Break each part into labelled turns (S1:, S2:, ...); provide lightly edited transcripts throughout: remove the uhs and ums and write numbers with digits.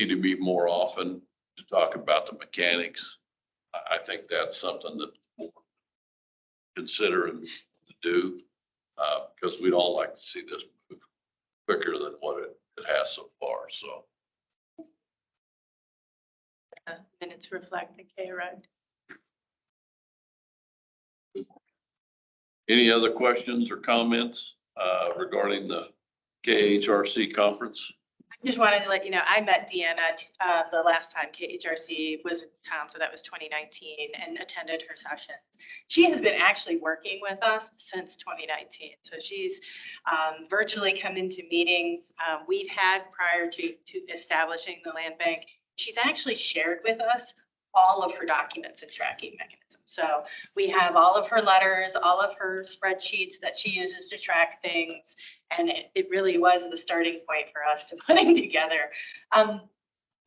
S1: need to meet more often to talk about the mechanics. I think that's something that we'll consider and do, because we'd all like to see this move quicker than what it has so far. So.
S2: Minutes reflect the K right.
S1: Any other questions or comments regarding the KHRC conference?
S2: I just wanted to let you know, I met Deanna the last time KHRC was in town, so that was 2019, and attended her sessions. She has been actually working with us since 2019. So she's virtually come into meetings we've had prior to establishing the land bank. She's actually shared with us all of her documents and tracking mechanisms. So we have all of her letters, all of her spreadsheets that she uses to track things. And it really was the starting point for us to putting together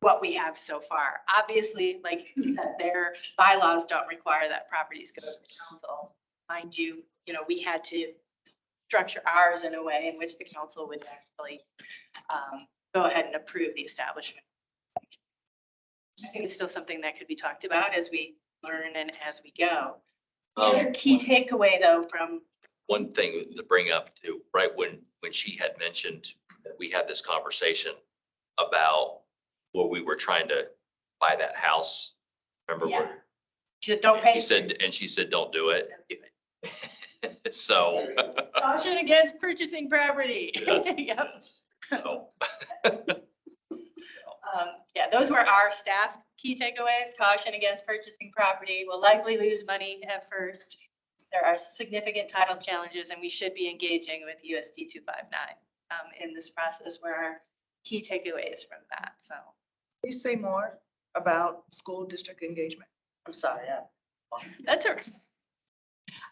S2: what we have so far. Obviously, like you said, their bylaws don't require that properties go to the council. Mind you, we had to structure ours in a way in which the council would actually go ahead and approve the establishment. I think it's still something that could be talked about as we learn and as we go. Other key takeaway though from
S3: one thing to bring up too, right when she had mentioned that we had this conversation about where we were trying to buy that house. Remember where
S2: she said, don't pay.
S3: She said, don't do it. So
S2: caution against purchasing property. Yep.
S3: So.
S2: Yeah, those were our staff key takeaways. Caution against purchasing property. We'll likely lose money at first. There are significant title challenges, and we should be engaging with USD 259 in this process. Where our key takeaways from that. So,
S4: can you say more about school district engagement? I'm sorry.
S2: That's all right.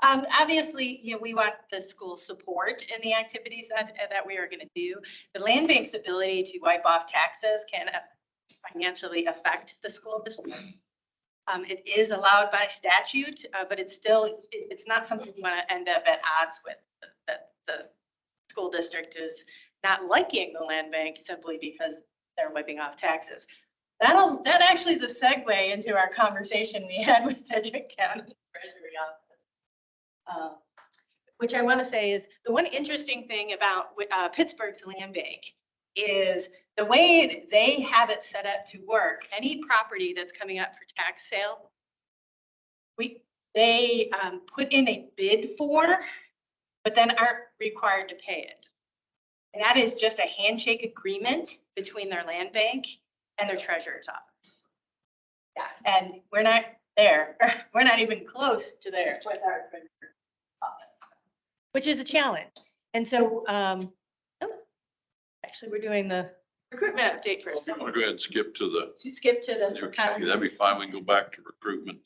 S2: Obviously, we want the school support in the activities that we are going to do. The land bank's ability to wipe off taxes can financially affect the school district. It is allowed by statute, but it's not something you want to end up at odds with. The school district is not liking the land bank simply because they're wiping off taxes. That actually is a segue into our conversation we had with Sedgwick County Treasury Office. Which I want to say is the one interesting thing about Pittsburgh's land bank is the way they have it set up to work. Any property that's coming up for tax sale, they put in a bid for, but then aren't required to pay it. And that is just a handshake agreement between their land bank and their treasurer's office. Yeah, and we're not there. We're not even close to there with our treasurer's office, which is a challenge. And so, actually, we're doing the recruitment update first.
S1: I'm gonna go ahead and skip to the.
S2: Skip to the.
S1: That'd be fine. We can go back to recruitment.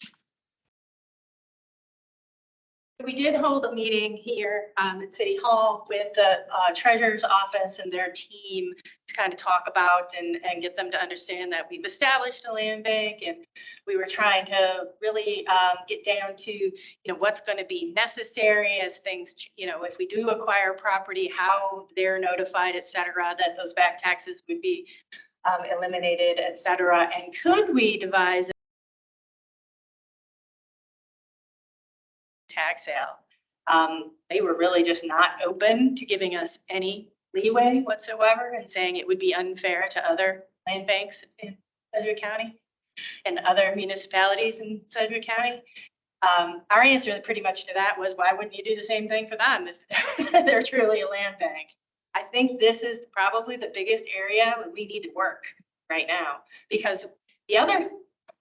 S2: We did hold a meeting here at City Hall with the treasurer's office and their team to kind of talk about and get them to understand that we've established a land bank, and we were trying to really get down to what's going to be necessary as things, if we do acquire property, how they're notified, et cetera, that those back taxes would be eliminated, et cetera, and could we devise tax sale. They were really just not open to giving us any leeway whatsoever and saying it would be unfair to other land banks in Sedgwick County and other municipalities in Sedgwick County. Our answer pretty much to that was, why wouldn't you do the same thing for them if they're truly a land bank? I think this is probably the biggest area that we need to work right now, because the other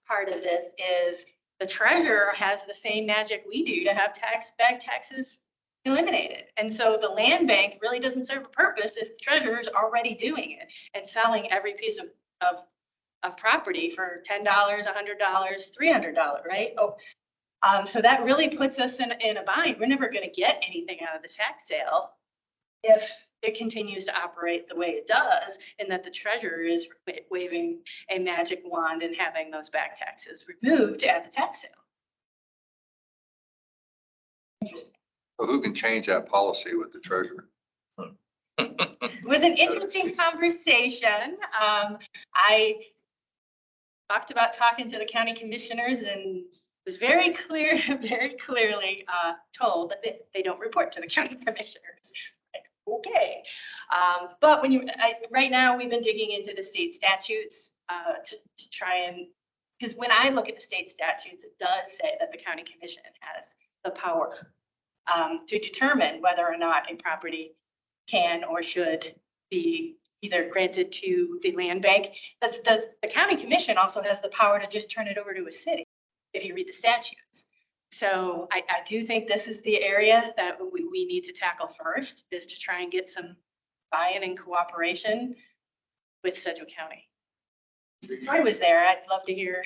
S2: part of this is the treasurer has the same magic we do to have back taxes eliminated. And so the land bank really doesn't serve a purpose if the treasurer is already doing it and selling every piece of property for $10, $100, $300, right? So that really puts us in a bind. We're never going to get anything out of the tax sale if it continues to operate the way it does, and that the treasurer is waving a magic wand and having those back taxes removed at the tax sale. Interesting.
S5: Well, who can change that policy with the treasurer?
S2: It was an interesting conversation. I talked about talking to the county commissioners and was very clear, very clearly told that they don't report to the county commissioners. Like, okay. But when right now we've been digging into the state statutes to try and, because when I look at the state statutes, it does say that the county commission has the power to determine whether or not a property can or should be either granted to the land bank. The county commission also has the power to just turn it over to a city, if you read the statutes. So I do think this is the area that we need to tackle first, is to try and get some buy-in and cooperation with Sedgwick County. If Troy was there, I'd love to hear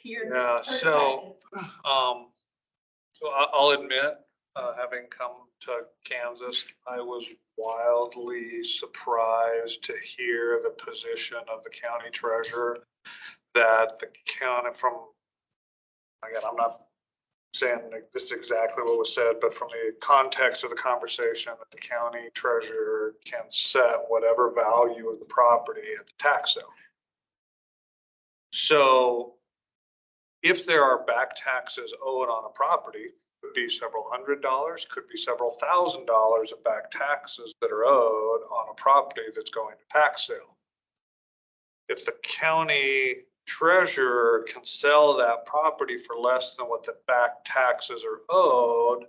S2: your.
S5: Yeah, so I'll admit, having come to Kansas, I was wildly surprised to hear the position of the county treasurer that the county again, I'm not saying that this is exactly what was said, but from the context of the conversation, that the county treasurer can set whatever value of the property at the tax sale. So if there are back taxes owed on a property, could be several $100s, could be several $1,000s of back taxes that are owed on a property that's going to tax sale. If the county treasurer can sell that property for less than what the back taxes are owed,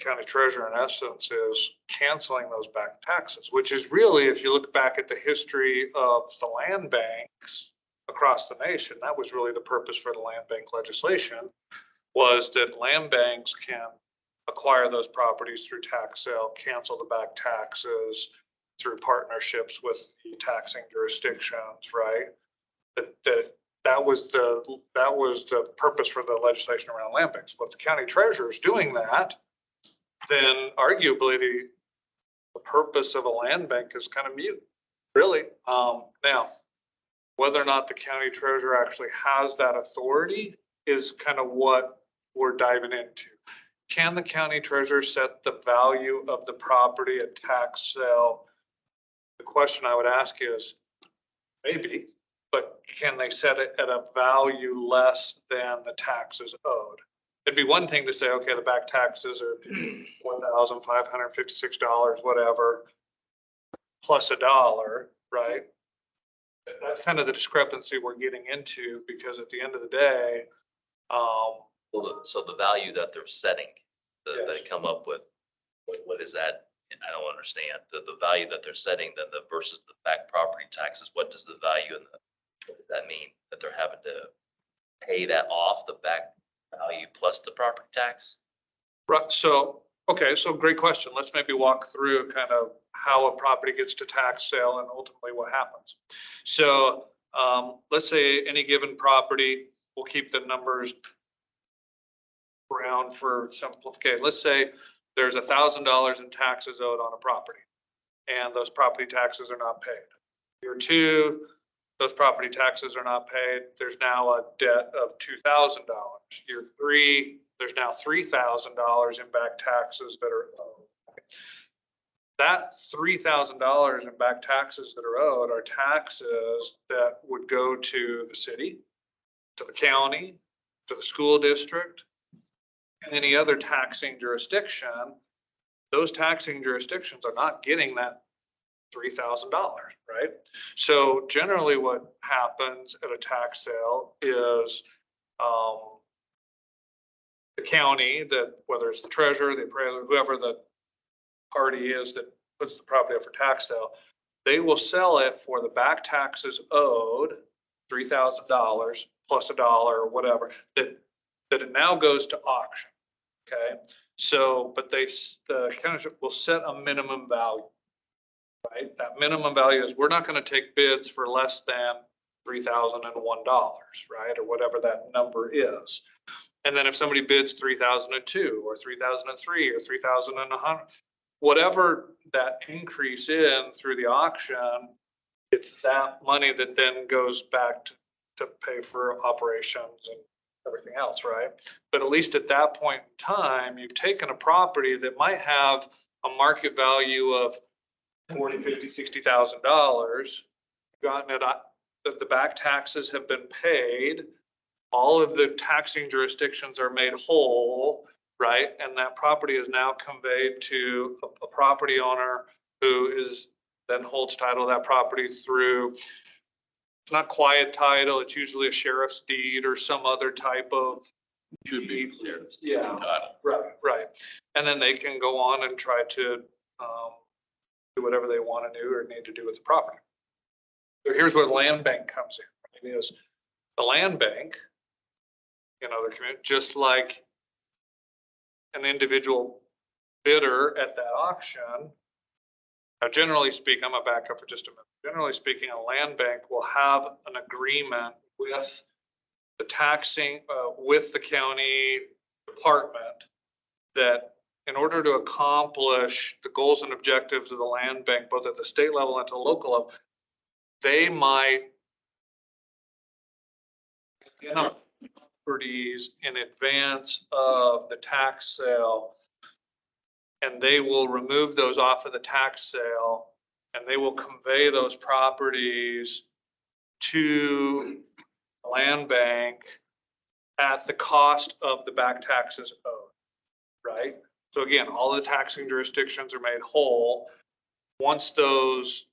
S5: county treasurer in essence is canceling those back taxes, which is really, if you look back at the history of the land banks across the nation, that was really the purpose for the land bank legislation, was that land banks can acquire those properties through tax sale, cancel the back taxes through partnerships with the taxing jurisdictions, right? That was the purpose for the legislation around land banks. But if the county treasurer is doing that, then arguably the purpose of a land bank is kind of mute, really. Now, whether or not the county treasurer actually has that authority is kind of what we're diving into. Can the county treasurer set the value of the property at tax sale? The question I would ask is, maybe, but can they set it at a value less than the taxes owed? It'd be one thing to say, okay, the back taxes are $1,556, whatever, plus $1, right? That's kind of the discrepancy we're getting into, because at the end of the day,
S3: So the value that they're setting, that
S5: Yes.
S3: they come up with, what is that? I don't understand. The value that they're setting, then the versus the back property taxes, what does the value and what does that mean? That they're having to pay that off, the back value plus the property tax?
S5: right, so, okay, so great question. Let's maybe walk through kind of how a property gets to tax sale and ultimately what happens. So let's say any given property, we'll keep the numbers round for simplification. Let's say there's $1,000 in taxes owed on a property, and those property taxes are not paid. Year two, those property taxes are not paid. There's now a debt of $2,000. Year three, there's now $3,000 in back taxes that are owed. That $3,000 in back taxes that are owed are taxes that would go to the city, to the county, to the school district, and any other taxing jurisdiction. Those taxing jurisdictions are not getting that $3,000, right? So generally what happens at a tax sale is the county, that whether it's the treasurer, the appraiser, whoever the party is that puts the property up for tax sale, they will sell it for the back taxes owed, $3,000 plus $1 or whatever, that it now goes to auction. Okay, so, but the county will set a minimum value, right? That minimum value is, we're not going to take bids for less than $3,001, right? Or whatever that number is. And then if somebody bids 3,002 or 3,003 or 3,100, whatever that increase in through the auction, it's that money that then goes back to pay for operations and everything else, right? But at least at that point in time, you've taken a property that might have a market value of $40,000, $50,000, $60,000, gotten it, the back taxes have been paid, all of the taxing jurisdictions are made whole, right? And that property is now conveyed to a property owner who is then holds title to that property through, it's not quiet title, it's usually a sheriff's deed or some other type of.
S1: Should be clear.
S5: Yeah.
S1: Title.
S5: Right. And then they can go on and try to do whatever they want to do or need to do with the property. So here's where the land bank comes in. It is the land bank, you know, the community, just like an individual bidder at that auction. Now, generally speaking, I'm gonna back up for just a minute. Generally speaking, a land bank will have an agreement with the taxing, with the county department that in order to accomplish the goals and objectives of the land bank, both at the state level and at the local level, they might properties in advance of the tax sale, and they will remove those off of the tax sale, and they will convey those properties to the land bank at the cost of the back taxes owed, right? So again, all the taxing jurisdictions are made whole. Once those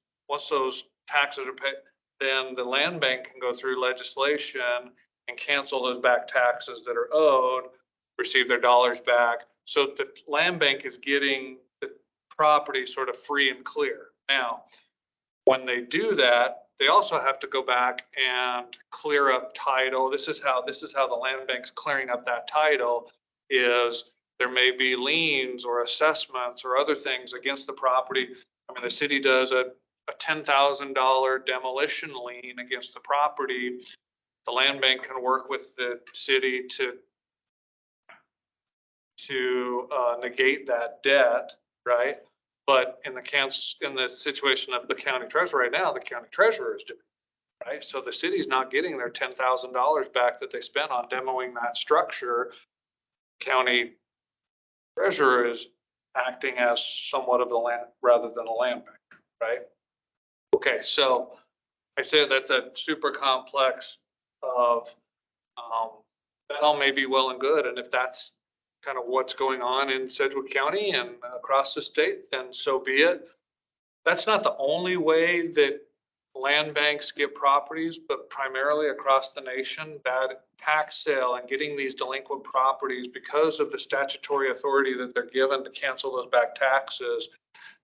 S5: taxes are paid, then the land bank can go through legislation and cancel those back taxes that are owed, receive their dollars back. So the land bank is getting the property sort of free and clear. Now, when they do that, they also have to go back and clear up title. This is how the land bank's clearing up that title is there may be liens or assessments or other things against the property. I mean, the city does a $10,000 demolition lien against the property. The land bank can work with the city to negate that debt, right? But in the situation of the county treasurer right now, the county treasurer is doing it, right? So the city's not getting their $10,000 back that they spent on demoing that structure. County treasurer is acting as somewhat of the land rather than a land bank, right? Okay, so I said that's a super complex of that all may be well and good, and if that's kind of what's going on in Sedgwick County and across the state, then so be it. That's not the only way that land banks get properties, but primarily across the nation, that tax sale and getting these delinquent properties because of the statutory authority that they're given to cancel those back taxes.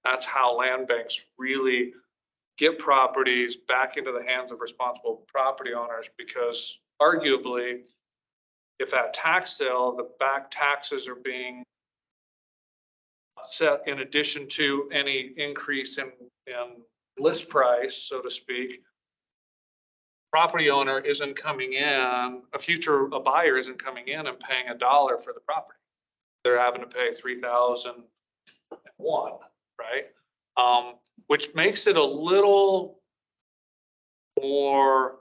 S5: That's how land banks really get properties back into the hands of responsible property owners, because arguably, if at tax sale, the back taxes are being set in addition to any increase in list price, so to speak, property owner isn't coming in, a buyer isn't coming in and paying $1 for the property. They're having to pay $3,001, right? Which makes it a little more,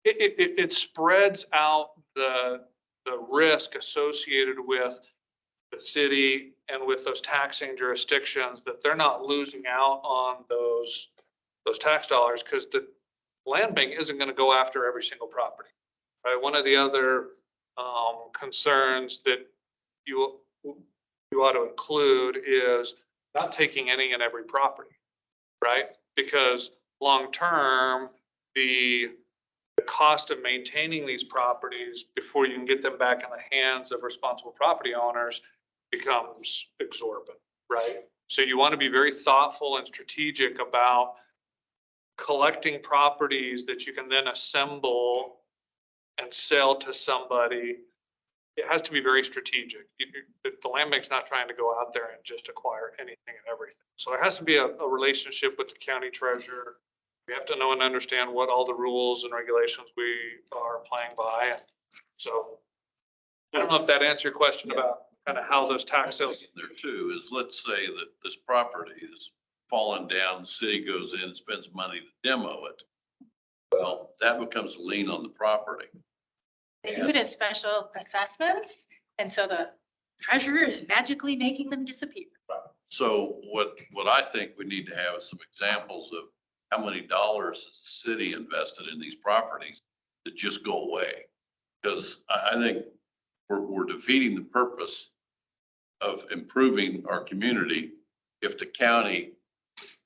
S5: it spreads out the risk associated with the city and with those taxing jurisdictions, that they're not losing out on those tax dollars, because the land bank isn't going to go after every single property, right? One of the other concerns that you ought to include is not taking any and every property, right? Because long-term, the cost of maintaining these properties before you can get them back in the hands of responsible property owners becomes exorbitant, right? So you want to be very thoughtful and strategic about collecting properties that you can then assemble and sell to somebody. It has to be very strategic. The land bank's not trying to go out there and just acquire anything and everything. So there has to be a relationship with the county treasurer. We have to know and understand what all the rules and regulations we are playing by. So I don't know if that answered your question about kind of how those tax sales.
S1: There too is, let's say that this property is falling down, the city goes in, spends money to demo it. Well, that becomes a lien on the property.
S2: They do it as special assessments, And so the treasurer is magically making them disappear.
S1: So what I think we need to have is some examples of how many dollars has the city invested in these properties that just go away. Because I think we're defeating the purpose of improving our community if the county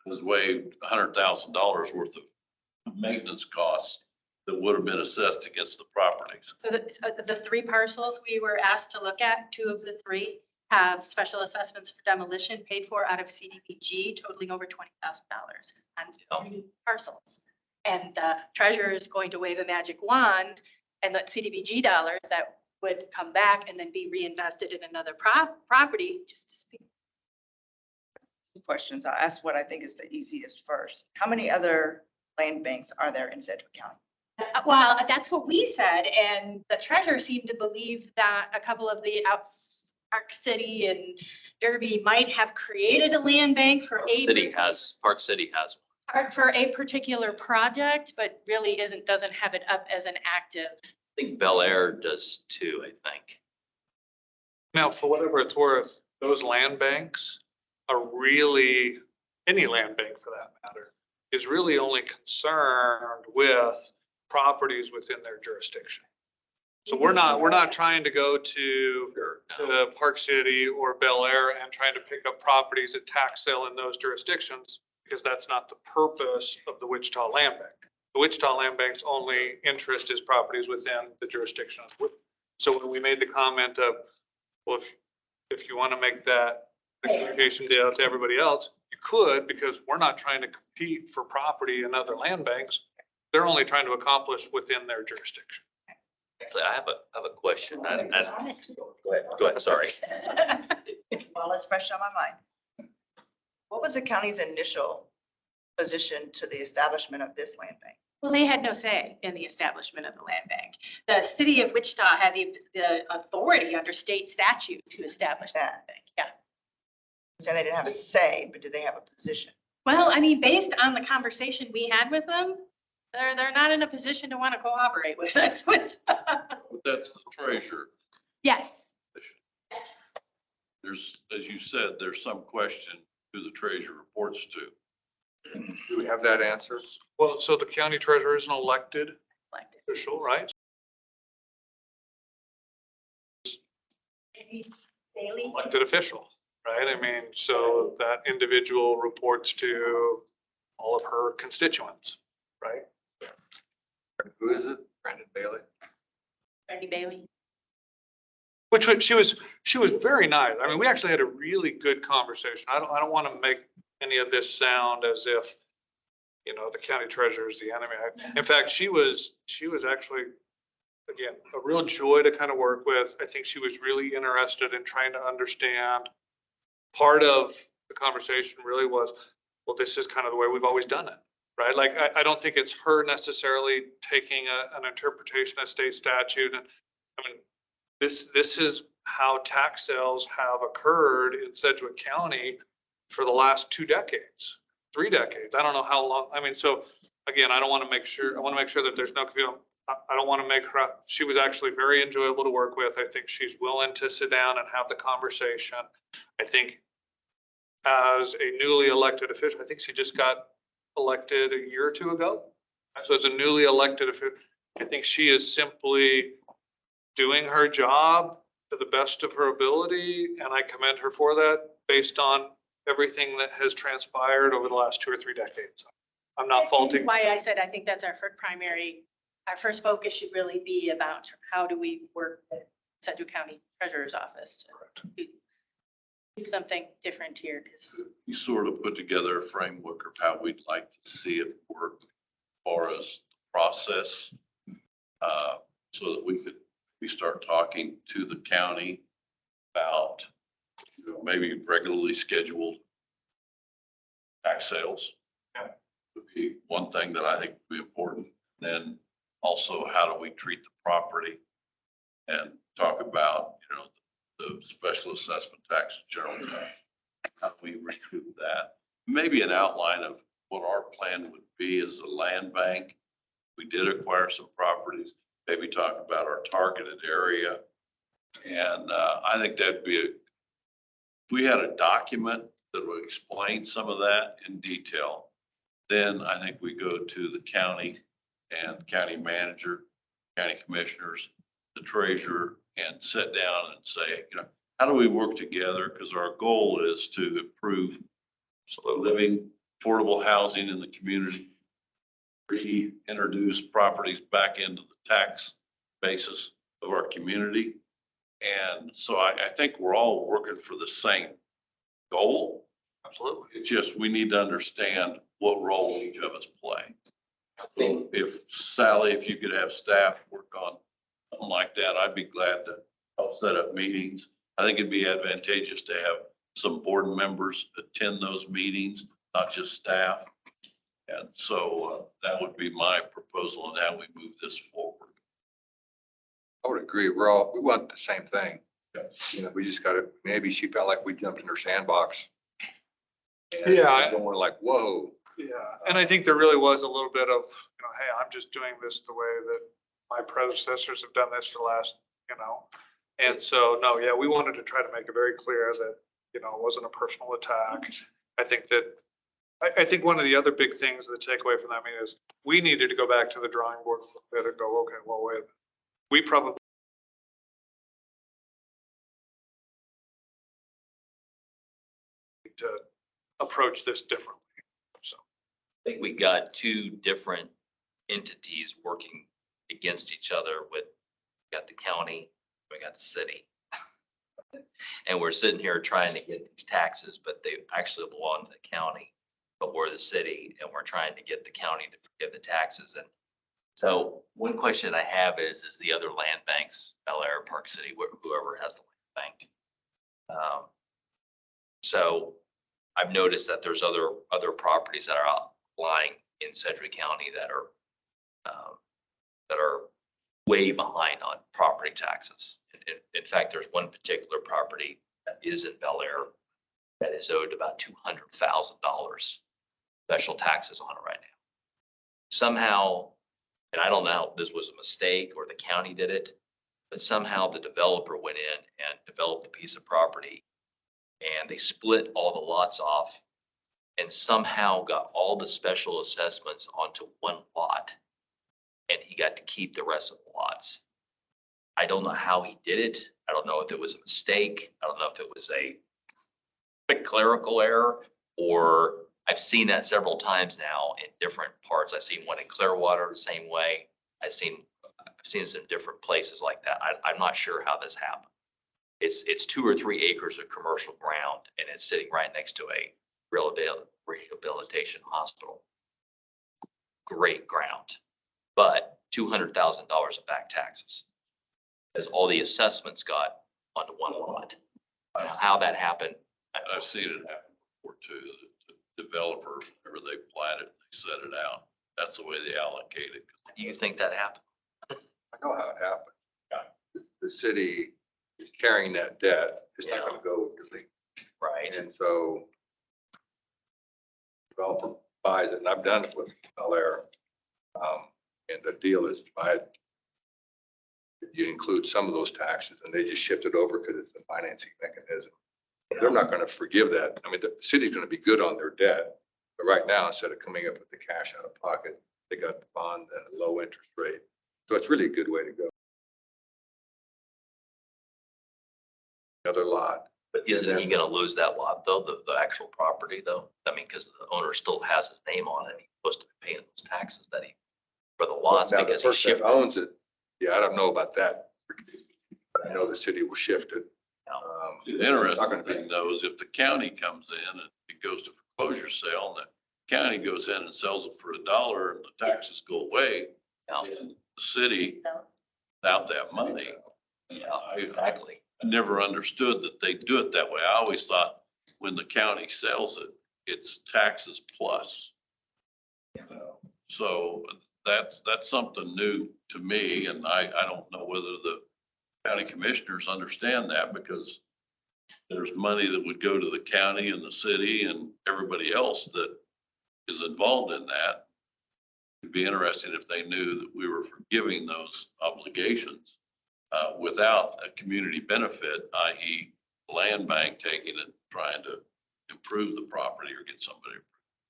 S1: has waived $100,000 worth of maintenance costs that would have been assessed against the properties.
S2: So the three parcels we were asked to look at, 2 of the 3 have special assessments for demolition paid for out of CDBG totaling over $20,000 on 3 parcels. And the treasurer is going to wave a magic wand, and the CDBG dollars that would come back and then be reinvested in another property just disappear.
S4: Questions. I'll ask what I think is the easiest first. How many other land banks are there in Sedgwick County?
S2: Well, that's what we said, and the treasurer seemed to believe that a couple of the Park City and Derby might have created a land bank for
S3: Park City has one.
S2: for a particular project, but really doesn't have it up as an active.
S3: I think Bel Air does too, I think.
S5: Now, for whatever it's worth, those land banks are really, any land bank for that matter, is really only concerned with properties within their jurisdiction. So we're not trying to go to Park City or Bel Air and trying to pick up properties at tax sale in those jurisdictions, because that's not the purpose of the Wichita Land Bank. The Wichita Land Bank's only interest is properties within the jurisdiction. So when we made the comment of, well, if you want to make that negotiation deal to everybody else, you could, because we're not trying to compete for property in other land banks. They're only trying to accomplish within their jurisdiction.
S3: Actually, I have a question. Go ahead, sorry.
S4: Well, it's fresh on my mind. What was the county's initial position to the establishment of this land bank?
S2: Well, they had no say in the establishment of the land bank. The city of Wichita had the authority under state statute to establish that land bank. Yeah.
S4: So they didn't have a say, but did they have a position?
S2: Well, I mean, based on the conversation we had with them, they're not in a position to want to cooperate with us.
S1: That's the treasurer.
S2: Yes. Yes.
S1: There's, as you said, there's some question who the treasurer reports to.
S6: Do we have that answer?
S5: Well, so the county treasurer is an elected official, right?
S2: Bailey.
S5: Elected official, right? I mean, so that individual reports to all of her constituents, right?
S6: Who is it? Brandon Bailey?
S2: Randy Bailey.
S5: Which she was very nice. I mean, we actually had a really good conversation. I don't want to make any of this sound as if, you know, the county treasurer is the enemy. In fact, she was actually, again, a real joy to kind of work with. I think she was really interested in trying to understand. Part of the conversation really was, well, this is kind of the way we've always done it, right? Like, I don't think it's her necessarily taking an interpretation of state statute. And I mean, this is how tax sales have occurred in Sedgwick County for the last 2 decades, 3 decades. I don't know how long. I mean, so again, I want to make sure that there's no confusion. I don't want to make her, she was actually very enjoyable to work with. I think she's willing to sit down and have the conversation. I think as a newly elected official, I think she just got elected a year or 2 ago. So as a newly elected official, I think she is simply doing her job to the best of her ability. And I commend her for that based on everything that has transpired over the last 2 or 3 decades. I'm not faulting.
S2: Why I said I think that's our first focus should really be about how do we work with the Sedgwick County Treasurer's Office to do something different here.
S1: You sort of put together a framework of how we'd like to see it work as far as the process, so that we start talking to the county about, you know, maybe regularly scheduled tax sales.
S5: Yeah.
S1: Would be one thing that I think would be important. Then also, how do we treat the property and talk about, you know, the special assessment tax, general tax, how do we recoup that? Maybe an outline of what our plan would be as a land bank. We did acquire some properties, maybe talk about our targeted area And I think that'd be if we had a document that would explain some of that in detail, then I think we go to the county and county manager, county commissioners, the treasurer, and sit down and say, how do we work together? Because our goal is to improve living, affordable housing in the community, reintroduce properties back into the tax basis of our community. And so I think we're all working for the same goal.
S5: Absolutely.
S1: It's just, we need to understand what role each of us play. So if Sally, if you could have staff work on something like that, I'd be glad to help set up meetings. I think it'd be advantageous to have some board members attend those meetings, not just staff. And so that would be my proposal on how we move this forward.
S6: I would agree. We want the same thing. We just gotta, maybe she felt like we jumped in her sandbox. And
S5: Yeah.
S6: I don't want to like, whoa.
S5: Yeah, and I think there really was a little bit of, hey, I'm just doing this the way that my predecessors have done this for the last, And so, no, yeah, we wanted to try to make it very clear that, it wasn't a personal attack. I think that, I think one of the other big things that take away from that meeting is we needed to go back to the drawing board a little bit and go, okay, well, wait a minute. We probably need to approach this differently. So.
S3: I think we got two different entities working against each other with, we got the county, we got the city. And we're sitting here trying to get these taxes, but they actually belong to the county, but we're the city and we're trying to get the county to forgive the taxes. And so one question I have is the other land banks, Bel Air, Park City, whoever has the land bank. So I've noticed that there's other properties that are out lying in Sedgwick County that are way behind on property taxes. In fact, there's one particular property that is in Bel Air that is owed about $200,000 special taxes on it right now. Somehow, and I don't know if this was a mistake or the county did it, but somehow the developer went in and developed a piece of property and they split all the lots off and somehow got all the special assessments onto one lot. And he got to keep the rest of the lots. I don't know how he did it. I don't know if it was a mistake. I don't know if it was a clerical error, or I've seen that several times now in different parts. I've seen one in Clearwater the same way. I've seen this in different places like that. I'm not sure how this happened. It's 2 or 3 acres of commercial ground and it's sitting right next to a rehabilitation hospital. Great ground, but $200,000 of back taxes. As all the assessments got onto one lot. How that happened,
S1: I've seen it happen before too. The developer, whenever they plat it, they set it out. That's the way they allocate it.
S3: do you think that happened?
S6: I know how it happened. The city is carrying that debt. It's not gonna go because they,
S3: Right.
S6: and so developer buys it, and I've done it with Bel Air. And the deal is you include some of those taxes and they just shift it over because it's the financing mechanism. They're not going to forgive that. I mean, the city's going to be good on their debt, but right now, instead of coming up with the cash out of pocket, they got the bond at a low interest rate. So it's really a good way to go. Another lot.
S3: But isn't he gonna lose that lot though, the actual property though? I mean, because the owner still has his name on it. He's supposed to be paying those taxes that he, for the lots
S6: Now, the
S3: because he
S6: person that
S3: shifted.
S6: owns it, yeah, I don't know about that. But I know the city will shift it.
S1: The
S6: It's not
S1: interesting
S6: gonna be-
S1: thing though is if the county comes in and it goes to foreclosure sale and the county goes in and sells it for $1 and the taxes go away,
S3: Yeah,
S1: then the city, without that money.
S3: yeah, exactly.
S1: I never understood that they do it that way. I always thought when the county sells it, it's taxes plus. So that's something new to me, and I don't know whether the county commissioners understand that, because there's money that would go to the county and the city and everybody else that is involved in that. It'd be interesting if they knew that we were forgiving those obligations. without a community benefit, i.e. land bank taking it, trying to improve the property or get somebody.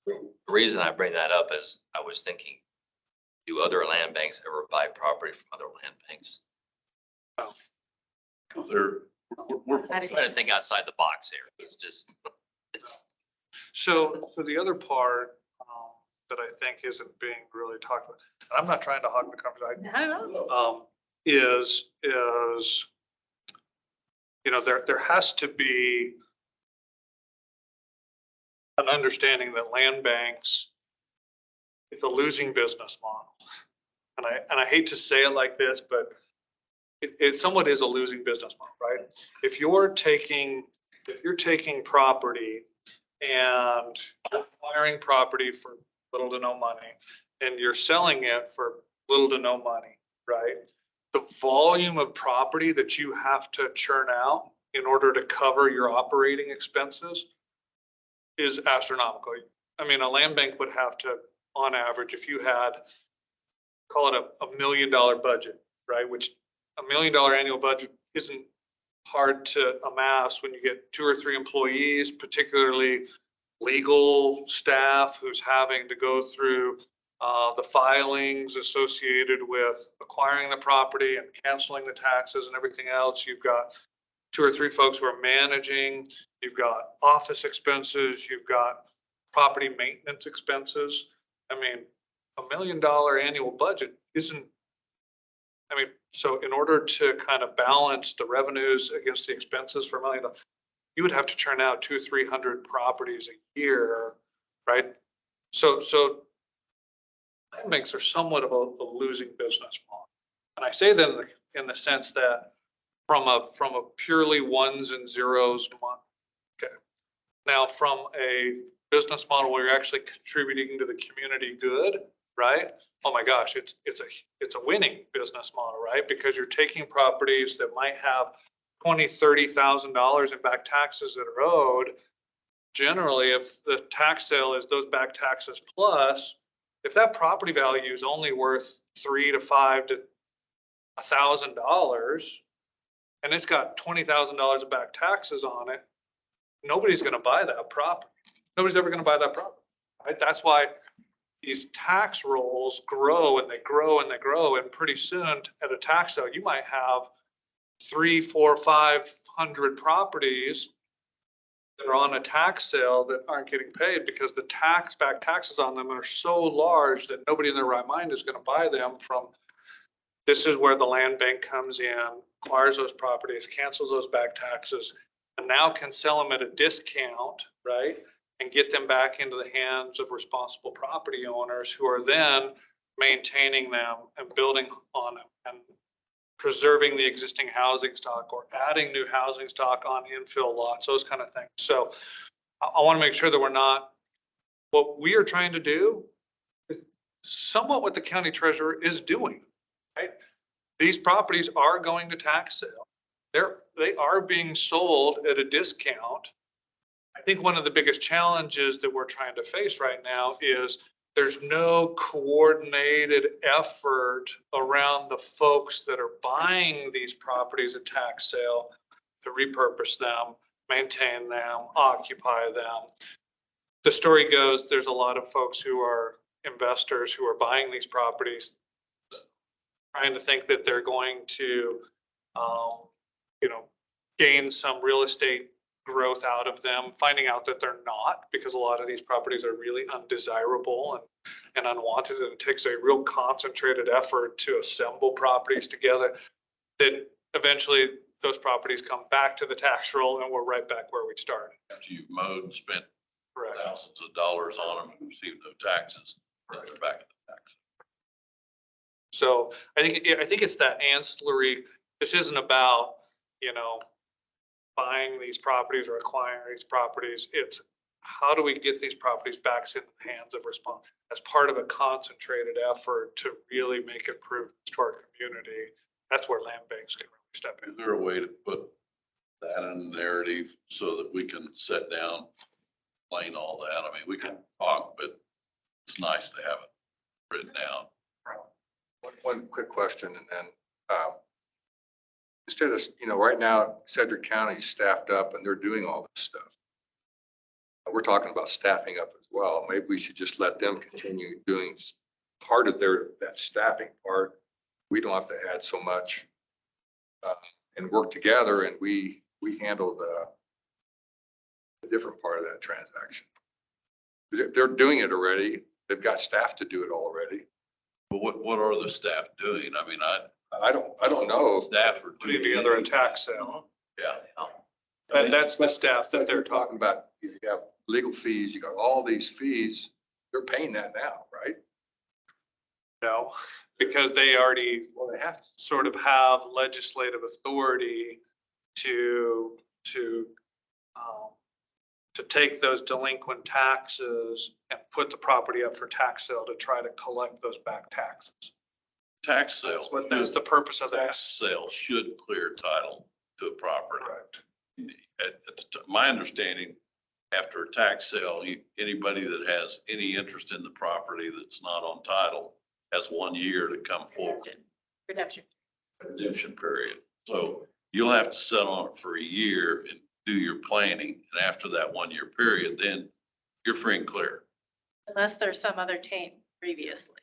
S3: The reason I bring that up is I was thinking, do other land banks ever buy property from other land banks?
S1: Because we're
S3: I'm trying to think outside the box here. It's just,
S5: So the other part that I think isn't being really talked about, and I'm not trying to hog the conversation,
S2: I don't know.
S5: is, there has to be an understanding that land banks, it's a losing business model. And I hate to say it like this, but it somewhat is a losing business model, right? If you're taking property and acquiring property for little to no money, and you're selling it for little to no money, right? The volume of property that you have to churn out in order to cover your operating expenses is astronomical. I mean, a land bank would have to, on average, if you had, call it a $1 million budget, right? Which $1 million annual budget isn't hard to amass when you get 2 or 3 employees, particularly legal staff who's having to go through the filings associated with acquiring the property and canceling the taxes and everything else. You've got 2 or 3 folks who are managing, you've got office expenses, you've got property maintenance expenses. I mean, $1 million annual budget isn't, I mean, so in order to kind of balance the revenues against the expenses for $1 million, you would have to churn out 200 or 300 properties a year, right? So land banks are somewhat of a losing business model. And I say that in the sense that from a purely ones and zeros model. Okay. Now from a business model where you're actually contributing to the community good, right? Oh my gosh, it's a winning business model, right? Because you're taking properties that might have $20,000, $30,000 in back taxes that are owed. Generally, if the tax sale is those back taxes plus, if that property value is only worth $3,000 to $5,000 to $1,000, and it's got $20,000 of back taxes on it, nobody's going to buy that property. Nobody's ever going to buy that property, right? That's why these tax rolls grow and they grow and they grow. And pretty soon at a tax sale, you might have 300, 400, 500 properties that are on a tax sale that aren't getting paid because the back taxes on them are so large that nobody in their right mind is going to buy them from. This is where the land bank comes in, acquires those properties, cancels those back taxes, and now can sell them at a discount, right? And get them back into the hands of responsible property owners who are then maintaining them and building on them and preserving the existing housing stock or adding new housing stock on infill lots, those kind of things. So I want to make sure that we're not, what we are trying to do is somewhat what the county treasurer is doing, right? These properties are going to tax sale. They are being sold at a discount. I think one of the biggest challenges that we're trying to face right now is there's no coordinated effort around the folks that are buying these properties at tax sale to repurpose them, maintain them, occupy them. The story goes, there's a lot of folks who are investors who are buying these properties, trying to think that they're going to, gain some real estate growth out of them, finding out that they're not, because a lot of these properties are really undesirable and unwanted. And it takes a real concentrated effort to assemble properties together that eventually those properties come back to the tax roll and we're right back where we started.
S1: After you've mowed and spent
S5: Correct.
S1: thousands of dollars on them and received no taxes, they're back to the tax.
S5: So I think it's that ancillary. This isn't about, buying these properties or acquiring these properties. It's how do we get these properties back in the hands of response as part of a concentrated effort to really make improvements to our community. That's where land banks can really step in.
S1: Is there a way to put that in the narrative so that we can sit down, explain all that? I mean, we can talk, but it's nice to have it written down.
S6: One quick question, and then instead of, right now Sedgwick County is staffed up and they're doing all this stuff. We're talking about staffing up as well. Maybe we should just let them continue doing part of that staffing part. We don't have to add so much and work together, and we handle the different part of that transaction. They're doing it already. They've got staff to do it already.
S1: But what are the staff doing? I mean,
S6: I don't know.
S1: staff are
S5: Putting together a tax sale.
S1: Yeah.
S5: And that's the staff that they're talking.
S6: About. You have legal fees, you got all these fees. They're paying that now, right?
S5: No, because they already
S6: Well, they have to.
S5: sort of have legislative authority to take those delinquent taxes and put the property up for tax sale to try to collect those back taxes.
S1: Tax sale.
S5: That's the purpose of that.
S1: Tax sale should clear title to a property.
S5: Correct.
S1: My understanding, after a tax sale, anybody that has any interest in the property that's not on title has 1 year to come forward.
S2: Redemption.
S1: Redemption period. So you'll have to sit on it for a year and do your planning. And after that 1 year period, then you're free and clear.
S2: Unless there's some other taint previously.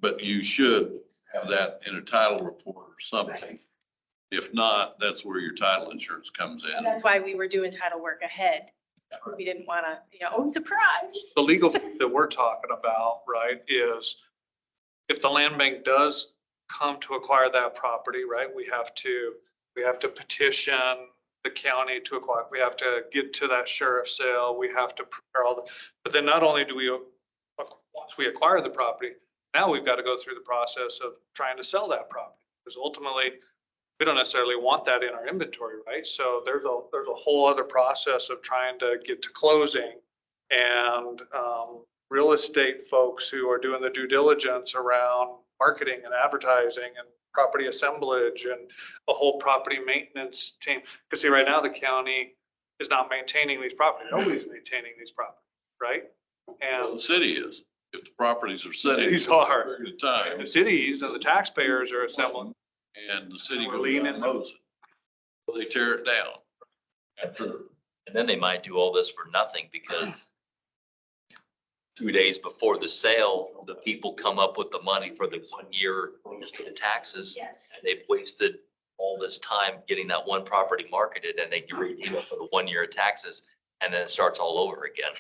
S1: But you should have that in a title report or something.
S2: Right.
S1: If not, that's where your title insurance comes
S2: And
S1: in.
S2: that's why we were doing title work ahead. We didn't want to, oh, surprise.
S5: The legal fee that we're talking about, right, is if the land bank does come to acquire that property, right, we have to petition the county to acquire, we have to get to that sheriff's sale, we have to prepare all the, but then not only do we, once we acquire the property, now we've got to go through the process of trying to sell that property. Because ultimately, we don't necessarily want that in our inventory, right? So there's a whole other process of trying to get to closing, and real estate folks who are doing the due diligence around marketing and advertising and property assemblage and a whole property maintenance team. Because see, right now the county is not maintaining these properties. Nobody's maintaining these properties, right?
S1: Well,
S5: And
S1: the city is, if the properties are sitting.
S5: Cities are.
S1: for a period of time.
S5: the cities and the taxpayers are assembling.
S1: And the city
S5: We're
S1: goes
S5: leaning.
S1: and mows it. So they tear it down. After,
S3: And then they might do all this for nothing because 2 days before the sale, the people come up with the money for the 1 year taxes.
S2: Yes.
S3: And they've wasted all this time getting that one property marketed, and they get redeemed for the 1 year of taxes. And then it starts all over again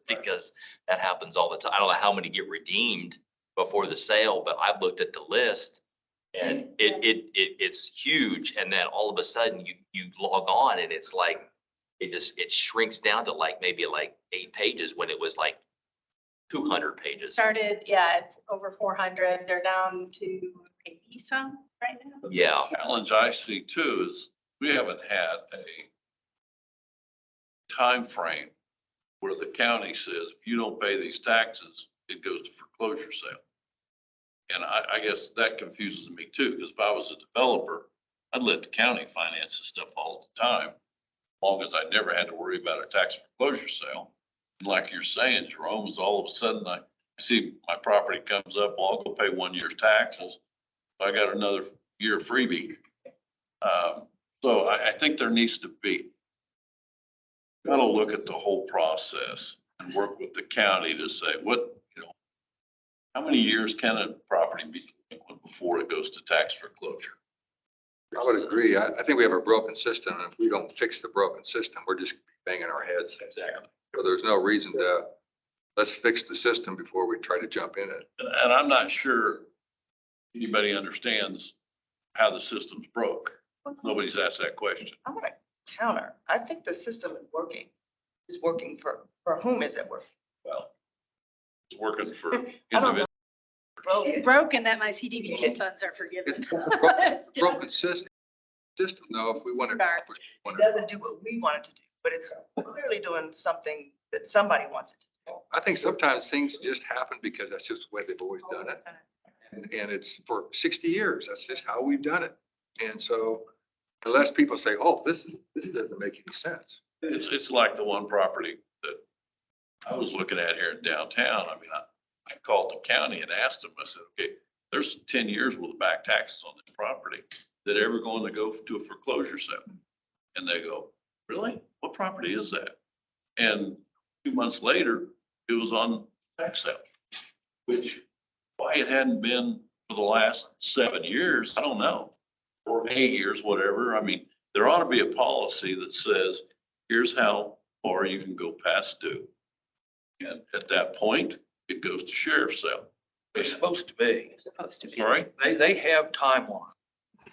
S3: because that happens all the time. I don't know how many get redeemed before the sale, but I've looked at the list and it's huge. And then all of a sudden you log on and it's like, it shrinks down to like maybe like 8 pages when it was like 200 pages.
S2: Started, yeah, it's over 400. They're down to maybe some right now.
S3: Yeah.
S1: challenge I see too is we haven't had a time frame where the county says, if you don't pay these taxes, it goes to foreclosure sale. And I guess that confuses me too, because if I was a developer, I'd let the county finance this stuff all the time, as long as I never had to worry about a tax foreclosure sale. And like you're saying, Jerome, is all of a sudden I see my property comes up, well, I'll go pay 1 year's taxes. I got another year freebie. So I think there needs to be, got to look at the whole process and work with the county to say how many years can a property be delinquent before it goes to tax foreclosure?
S6: I would agree. I think we have a broken system, and if we don't fix the broken system, we're just banging our heads.
S1: Exactly.
S6: So there's no reason to, let's fix the system before we try to jump in it.
S1: And I'm not sure anybody understands how the system's broke. Nobody's asked that question.
S4: I'm gonna counter. I think the system is working. It's working for whom is it working?
S1: Well, it's working for
S4: I don't
S1: individuals.
S4: know.
S2: It's broken that my CDB kid funds are forgiven.
S6: It's a broken system though, if we want to.
S4: It doesn't do what we want it to do, but it's clearly doing something that somebody wants it to do.
S6: I think sometimes things just happen because that's just the way they've always done it. And it's for 60 years. That's just how we've done it. And so unless people say, oh, this doesn't make any sense.
S1: It's like the one property that I was looking at here in downtown. I mean, I called the county and asked them, I said, okay, there's 10 years worth of back taxes on this property. that ever going to go to a foreclosure sale? And they go, really? What property is that? And 2 months later, it was on tax sale, which why it hadn't been for the last 7 years, I don't know, or 8 years, whatever. I mean, there ought to be a policy that says, here's how far you can go past due. And at that point, it goes to sheriff's sale.
S7: It's supposed to be.
S2: Supposed to be.
S1: Sorry?
S7: They have timelines.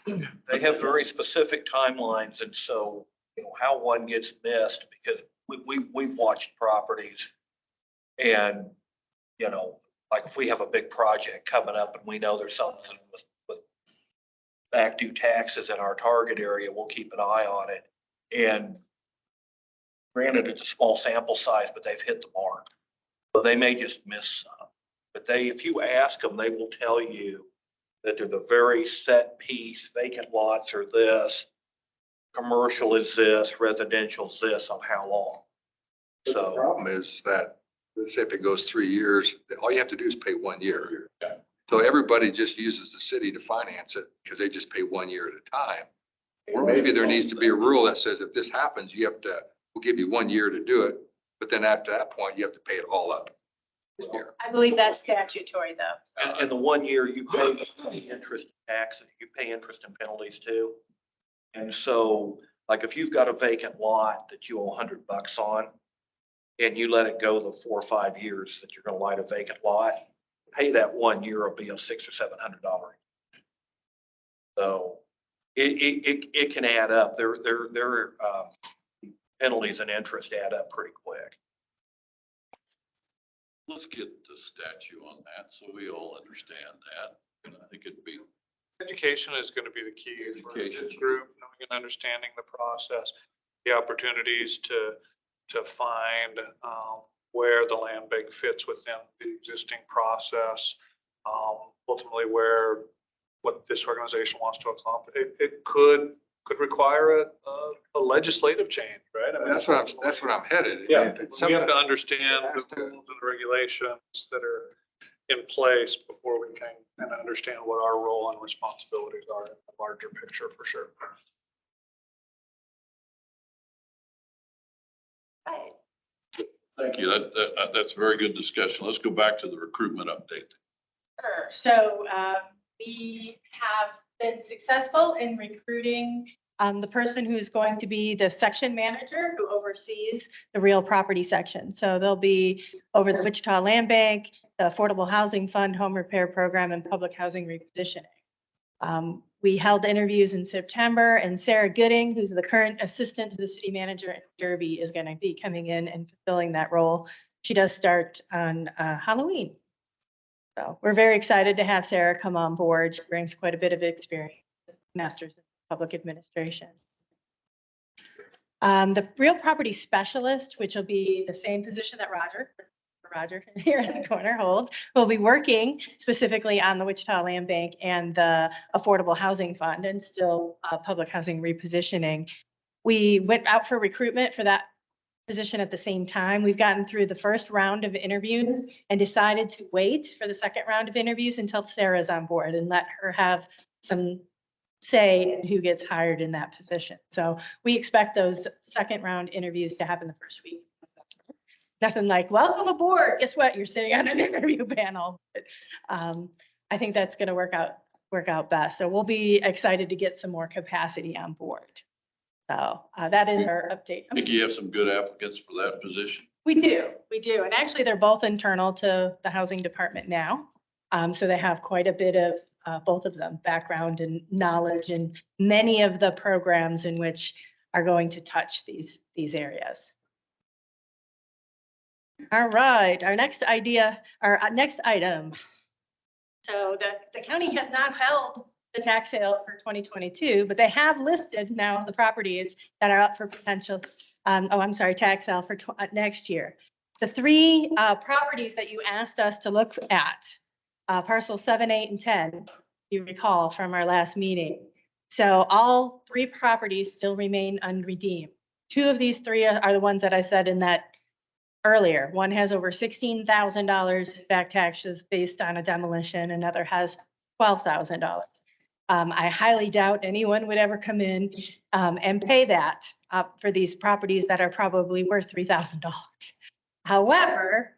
S7: They have very specific timelines, and so, you know, how one gets missed, because we've watched properties. And, you know, like if we have a big project coming up and we know there's something with back due taxes in our target area, we'll keep an eye on it. And granted, it's a small sample size, but they've hit the mark. So they may just miss some. But if you ask them, they will tell you that they're the very set piece, vacant lots are this, commercial is this, residential is this, on how long.
S6: The
S7: So,
S6: problem is that, let's say if it goes 3 years, then all you have to do is pay 1 year. So everybody just uses the city to finance it because they just pay 1 year at a time. Or maybe there needs to be a rule that says if this happens, you have to, we'll give you 1 year to do it. But then after that point, you have to pay it all up. This year.
S2: I believe that's statutory though.
S7: and the 1 year you pay interest and taxes, you pay interest and penalties too. And so, like if you've got a vacant lot that you owe $100 on, and you let it go the 4 or 5 years that you're gonna light a vacant lot, pay that 1 year will be a $600 or $700. So it can add up. Their penalties and interest add up pretty quick.
S1: Let's get the statute on that so we all understand that. And I think it'd be,
S5: Education is going to be the key for this
S1: Education.
S5: group, knowing and understanding the process, the opportunities to find where the land bank fits within the existing process. Ultimately where, what this organization wants to accomplish. It could require a legislative change, right? I mean,
S6: That's what I'm headed.
S5: Yeah,
S6: If it's
S5: we have
S6: something-
S5: to understand
S6: Has
S5: the
S6: to.
S5: rules and the regulations that are in place before we can kind of understand what our role and responsibilities are in the larger picture, for sure.
S2: Right.
S1: thank you. That's a very good discussion. Let's go back to the recruitment update.
S2: Sure. So we have been successful in recruiting the person who's going to be the section manager who oversees the real property section. So they'll be over the Wichita Land Bank, the Affordable Housing Fund, Home Repair Program, and Public Housing Repositioning. We held interviews in September, and Sarah Gooding, who's the current assistant to the city manager in Derby, is going to be coming in and fulfilling that role. She does start on Halloween. So we're very excited to have Sarah come on board. She brings quite a bit of experience, master's in public administration. The real property specialist, which will be the same position that Roger here in the corner holds, will be working specifically on the Wichita Land Bank and the Affordable Housing Fund and still public housing repositioning. We went out for recruitment for that position at the same time. We've gotten through the first round of interviews and decided to wait for the second round of interviews until Sarah's on board and let her have some say in who gets hired in that position. So we expect those second round interviews to happen the first week. Nothing like, welcome aboard. Guess what? You're sitting on an interview panel. But, I think that's going to work out best. So we'll be excited to get some more capacity on board. So that is our update.
S1: I think you have some good applicants for that position.
S2: We do. And actually, they're both internal to the housing department now. So they have quite a bit of, both of them, background and knowledge in many of the programs in which are going to touch these areas. All right, our next item. So the county has not held the tax sale for 2022, but they have listed now the properties that are up for potential, tax sale for next year. The three properties that you asked us to look at, parcel 7, 8, and 10, you recall from our last meeting. So all three properties still remain unredeemed. Two of these three are the ones that I said in that earlier. One has over $16,000 back taxes based on a demolition. Another has $12,000. I highly doubt anyone would ever come in and pay that for these properties that are probably worth $3,000. However,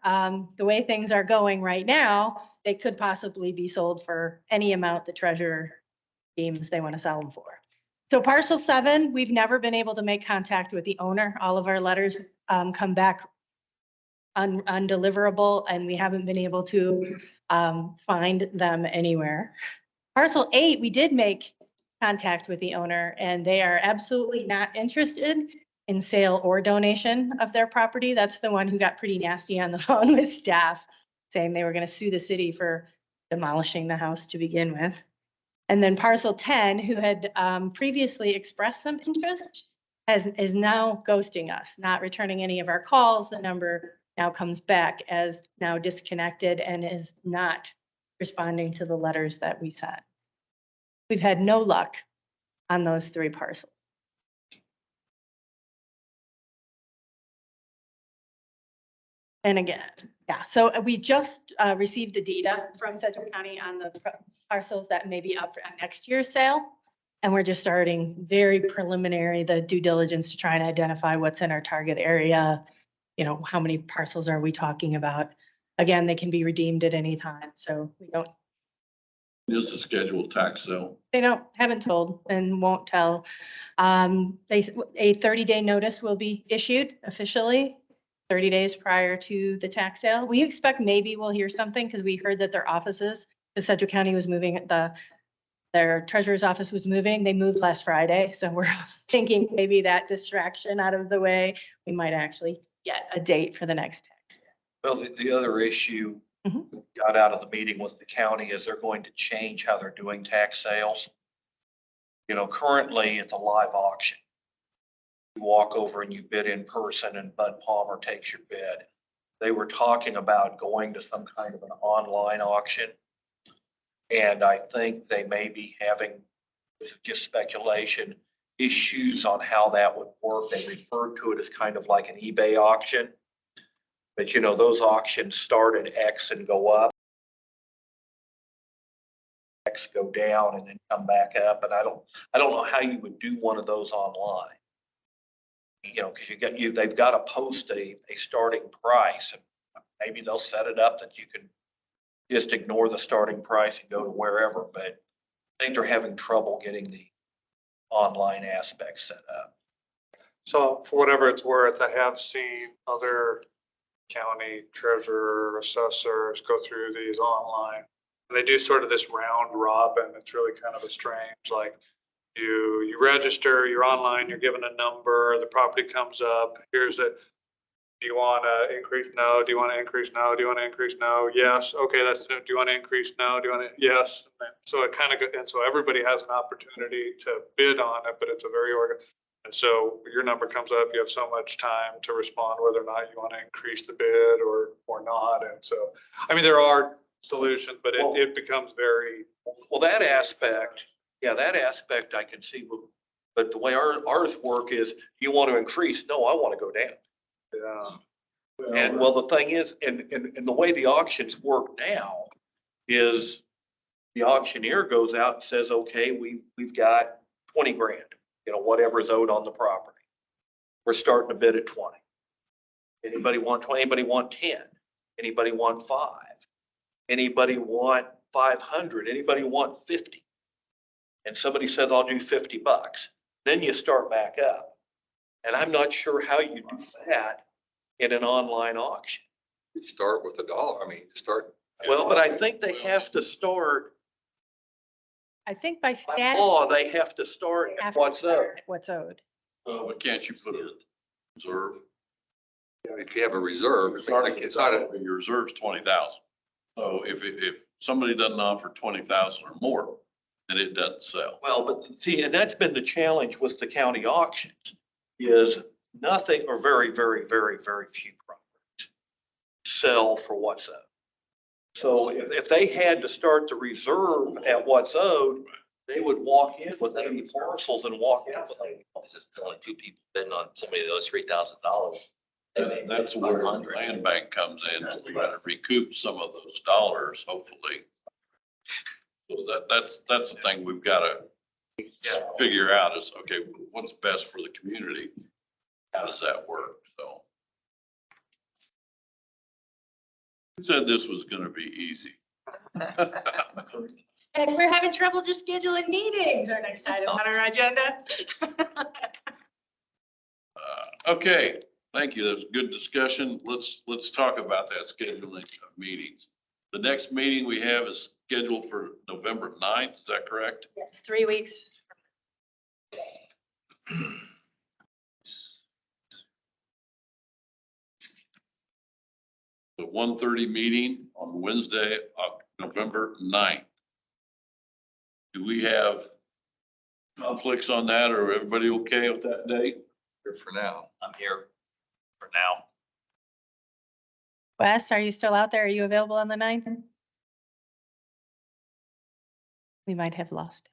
S2: the way things are going right now, they could possibly be sold for any amount the treasurer deems they want to sell them for. So parcel 7, we've never been able to make contact with the owner. All of our letters come back undeliverable, and we haven't been able to find them anywhere. Parcel 8, we did make contact with the owner, and they are absolutely not interested in sale or donation of their property. That's the one who got pretty nasty on the phone with staff, saying they were going to sue the city for demolishing the house to begin with. And then parcel 10, who had previously expressed some interest, is now ghosting us, not returning any of our calls. The number now comes back as now disconnected and is not responding to the letters that we sent. We've had no luck on those 3 parcels. And again, yeah, so we just received the data from Sedgwick County on the parcels that may be up for next year's sale. And we're just starting very preliminary, the due diligence to try and identify what's in our target area. You know, how many parcels are we talking about? Again, they can be redeemed at any time, so we don't.
S1: Is the scheduled tax sale?
S2: They haven't told and won't tell. A 30-day notice will be issued officially 30 days prior to the tax sale. We expect maybe we'll hear something because we heard that their offices, the Sedgwick County was moving, their treasurer's office was moving. They moved last Friday. So we're thinking maybe that distraction out of the way, we might actually get a date for the next tax.
S7: Well, the other issue got out of the meeting with the county is they're going to change how they're doing tax sales. You know, currently it's a live auction. You walk over and you bid in person and Bud Palmer takes your bid. They were talking about going to some kind of an online auction. And I think they may be having, this is just speculation, issues on how that would work. They referred to it as kind of like an eBay auction. But you know, those auctions start at X and go up. X go down and then come back up. And I don't know how you would do one of those online. You know, because they've got to post a starting price, and maybe they'll set it up that you can just ignore the starting price and go to wherever. But I think they're having trouble getting the online aspect set up.
S5: So for whatever it's worth, I have seen other county treasurer, assessors go through these online. And they do sort of this round robin. It's really kind of a strange, like you register, you're online, you're given a number, the property comes up, here's it. Do you want to increase? No. Do you want to increase? No. Do you want to increase? No. Yes. Okay, that's, do you want to increase? No. Do you want to? Yes. So it kind of, and so everybody has an opportunity to bid on it, but it's a very and so your number comes up, you have so much time to respond whether or not you want to increase the bid or not. And so, I mean, there are solutions, but it becomes very.
S7: Well, that aspect, yeah, that aspect I can see, but the way ours work is, you want to increase? No, I want to go down.
S5: Yeah.
S7: And well, the thing is, and the way the auctions work now is the auctioneer goes out and says, okay, we've got 20 grand, you know, whatever is owed on the property. We're starting to bid at 20. Anybody want 20? Anybody want 10? Anybody want 5? Anybody want 500? Anybody want 50? And somebody says, I'll do $50. Then you start back up. And I'm not sure how you do that in an online auction.
S6: You start with $1. I mean, start.
S7: Well, but I think they have to start,
S2: I think by
S7: by
S2: statute.
S7: law, they have to start
S2: they have
S7: at
S2: to
S7: what's
S2: start
S7: owed.
S2: at What's owed.
S1: Well, but can't you put a reserve?
S6: If you have a reserve, it's not a,
S1: Your reserve's 20,000. So if somebody doesn't offer 20,000 or more, then it doesn't sell.
S7: Well, but see, and that's been the challenge with the county auctions, is nothing or very, very, very, very few properties sell for what's owed. So if they had to start the reserve at what's owed, they would walk in with 80 parcels and walk out with 80.
S3: This is only 2 people bidding on somebody that owes $3,000.
S1: That's where the land bank comes in to try to recoup some of those dollars, hopefully. So that's the thing we've got to figure out is, okay, what's best for the community? How does that work? So. Who said this was going to be easy?
S2: And if we're having trouble just scheduling meetings, our next item on our agenda.
S1: Okay, thank you. That was a good discussion. Let's talk about that scheduling of meetings. The next meeting we have is scheduled for November 9th. Is that correct?
S2: Yes, 3 weeks.
S1: The 1:30 meeting on Wednesday, November 9th. Do we have conflicts on that, or everybody okay with that date?
S6: Here for now.
S3: I'm here for now.
S2: Wes, are you still out there? Are you available on the 9th? We might have lost.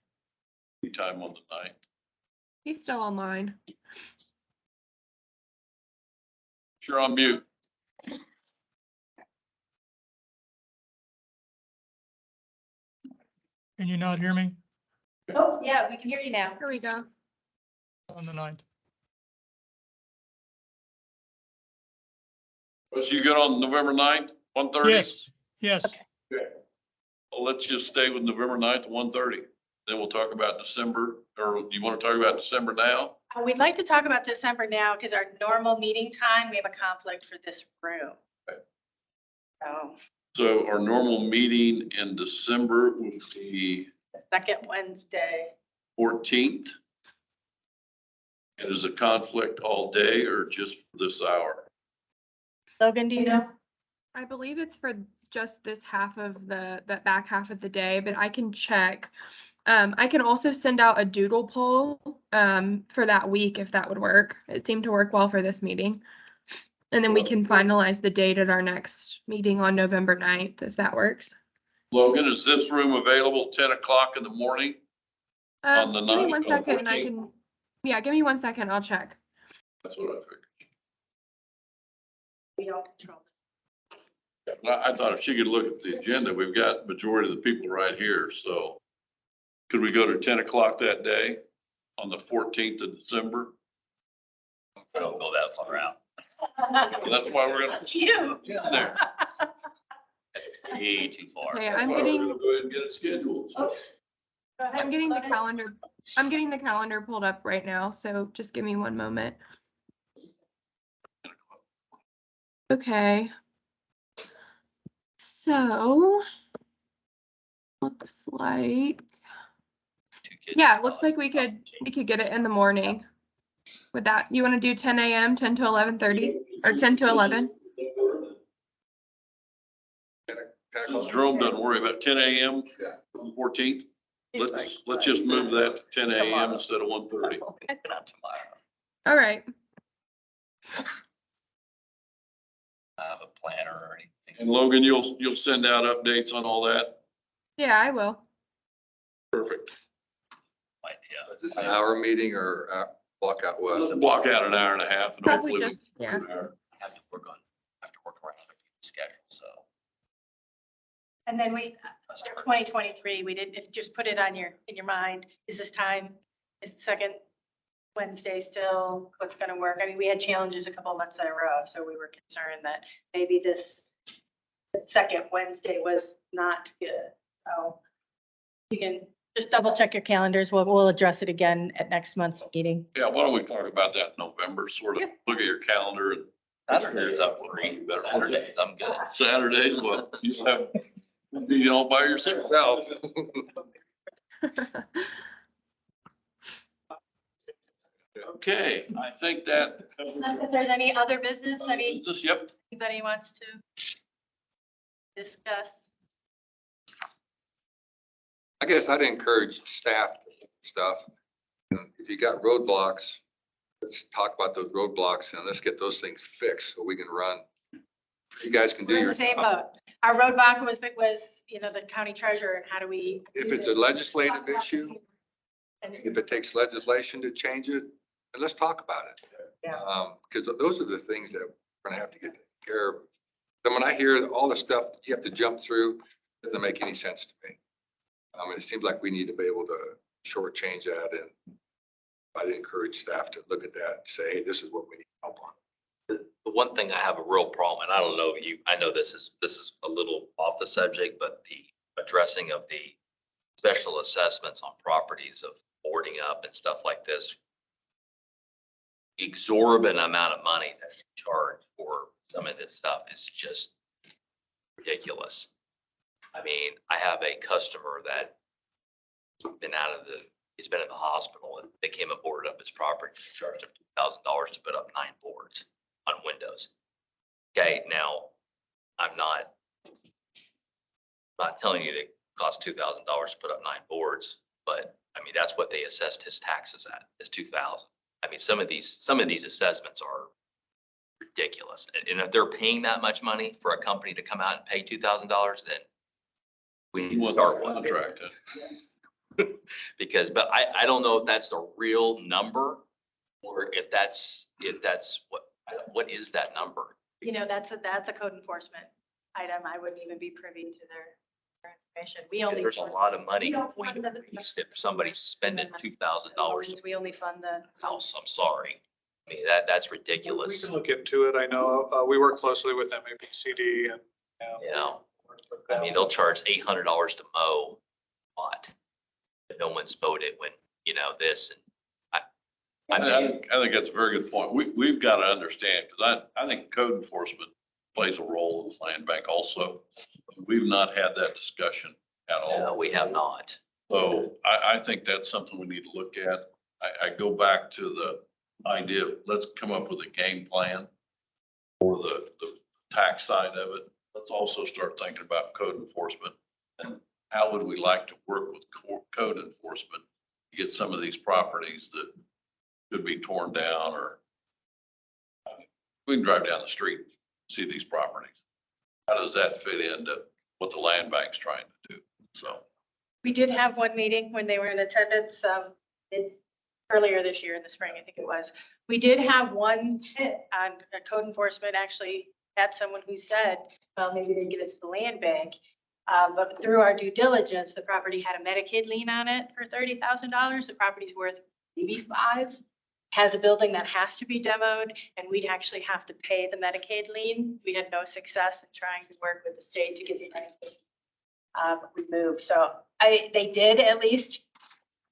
S1: Anytime on the 9th.
S8: He's still online.
S1: Sure, on mute.
S9: Can you not hear me
S2: Oh, yeah, we can hear you now.
S8: Here we go.
S9: on the 9th?
S1: Was you good on November 9th, 1:30?
S9: Yes, yes.
S1: Okay. Well, let's just stay with November 9th, 1:30. Then we'll talk about December, or you want to talk about December now?
S2: We'd like to talk about December now because our normal meeting time, we have a conflict for this room.
S1: Okay.
S2: So
S1: So our normal meeting in December would be
S2: the second Wednesday,
S1: 14th. And is a conflict all day or just for this hour?
S2: Logan, do you know?
S8: I believe it's for just this half of that back half of the day, but I can check. I can also send out a doodle poll for that week if that would work. It seemed to work well for this meeting. And then we can finalize the date at our next meeting on November 9th, if that works.
S1: Logan, is this room available 10 o'clock in the morning? On the
S8: Give me
S1: 9th,
S8: one
S1: on
S8: second and I
S1: 14th?
S8: can, yeah, give me 1 second. I'll check.
S1: That's what I figured.
S2: We don't control it.
S1: I thought if she could look at the agenda, we've got majority of the people right here, so. Could we go to 10 o'clock that day on the 14th of December?
S3: We don't go that far out.
S1: That's why we're gonna.
S2: You.
S1: Yeah, there.
S3: Way too far.
S8: Okay,
S1: That's
S8: I'm
S1: why we're
S8: getting,
S1: gonna Go ahead and get it scheduled. So.
S8: I'm getting the calendar. I'm getting the calendar pulled up right now, so just give me 1 moment. Okay. So, looks like,
S3: Two kids.
S8: yeah, it looks like we could get it in the morning. With that, you want to do 10 a.m., 10 to 11:30, or 10 to 11?
S1: Since Jerome doesn't worry about 10 a.m. on the 14th, let's just move that to 10 a.m. instead of 1:30.
S4: Not tomorrow.
S8: All right.
S3: Have a planner or anything.
S1: And Logan, you'll send out updates on all that?
S8: Yeah, I will.
S1: Perfect.
S3: Like, yeah.
S6: Is this an hour meeting or block out
S1: Let's
S6: what?
S1: block out an hour and a half and
S8: Probably
S1: hopefully.
S8: just, yeah.
S3: I have to work around other people's schedule, so.
S2: And then we, 2023, we didn't, if just put it on in your mind, is this time, is the second Wednesday still what's gonna work? I mean, we had challenges a couple of months in a row, so we were concerned that maybe this the second Wednesday was not good. So you can just double check your calendars. We'll address it again at next month's meeting.
S1: Yeah, why don't we talk about that in November, sort of look at your calendar and.
S3: Saturdays I'm free. Saturdays I'm good.
S1: Saturdays, well, you have, you know, by yourself. Okay, I think that.
S2: If there's any other business,
S1: Yep.
S2: anybody wants to discuss?
S6: I guess I'd encourage staff stuff. If you got roadblocks, let's talk about those roadblocks and let's get those things fixed so we can run. You guys can do
S2: We're in
S6: your
S2: the same
S6: job.
S2: boat. Our roadblock was, the county treasurer and how do we?
S6: If it's a legislative issue, if it takes legislation to change it, then let's talk about it.
S4: Yeah.
S6: Because those are the things that we're gonna have to get taken care of. Then when I hear all the stuff you have to jump through, it doesn't make any sense to me. I mean, it seems like we need to be able to shortchange that, and I'd encourage staff to look at that and say, hey, this is what we need help on.
S3: The one thing I have a real problem, and I don't know you, I know this is a little off the subject, but the addressing of the special assessments on properties of boarding up and stuff like this. Exorbitant amount of money that's charged for some of this stuff is just ridiculous. I mean, I have a customer that he's been in the hospital, and they came and boarded up his property, charged him $2,000 to put up 9 boards on windows. Okay, now I'm not telling you that it costs $2,000 to put up 9 boards, but I mean, that's what they assessed his taxes at, is $2,000. I mean, some of these assessments are ridiculous. And if they're paying that much money for a company to come out and pay $2,000, then we need to start one.
S1: Contract.
S3: Because, but I don't know if that's the real number, or if that's what is that number?
S2: You know, that's a code enforcement item. I wouldn't even be privy to their information. We only.
S3: There's a lot of money.
S2: we don't fund the-
S3: If somebody's spending $2,000 to
S2: We only fund the.
S3: house, I'm sorry. I mean, that's
S5: We
S3: ridiculous.
S5: can look into it. I know, we work closely with MAPCD and.
S3: You know, I mean, they'll charge $800 to mow a lot. But no one's mowed it when, you know, this and I mean,
S1: I think that's a very good point. We've got to understand, because I think code enforcement plays a role in the land bank also. We've not had that discussion at all.
S3: no, we have not.
S1: So I think that's something we need to look at. I go back to the idea of let's come up with a game plan for the tax side of it. Let's also start thinking about code enforcement and how would we like to work with code enforcement to get some of these properties that could be torn down, or we can drive down the street, and see these properties. How does that fit into what the land bank's trying to do? So.
S2: We did have one meeting when they were in attendance, earlier this year in the spring, I think it was. We did have one hit on code enforcement, actually had someone who said, well, maybe they give it to the land bank. But through our due diligence, the property had a Medicaid lien on it for $30,000. The property's worth maybe $5,000. Has a building that has to be demoed, and we'd actually have to pay the Medicaid lien. We had no success in trying to work with the state to get the Medicaid removed. So they did at least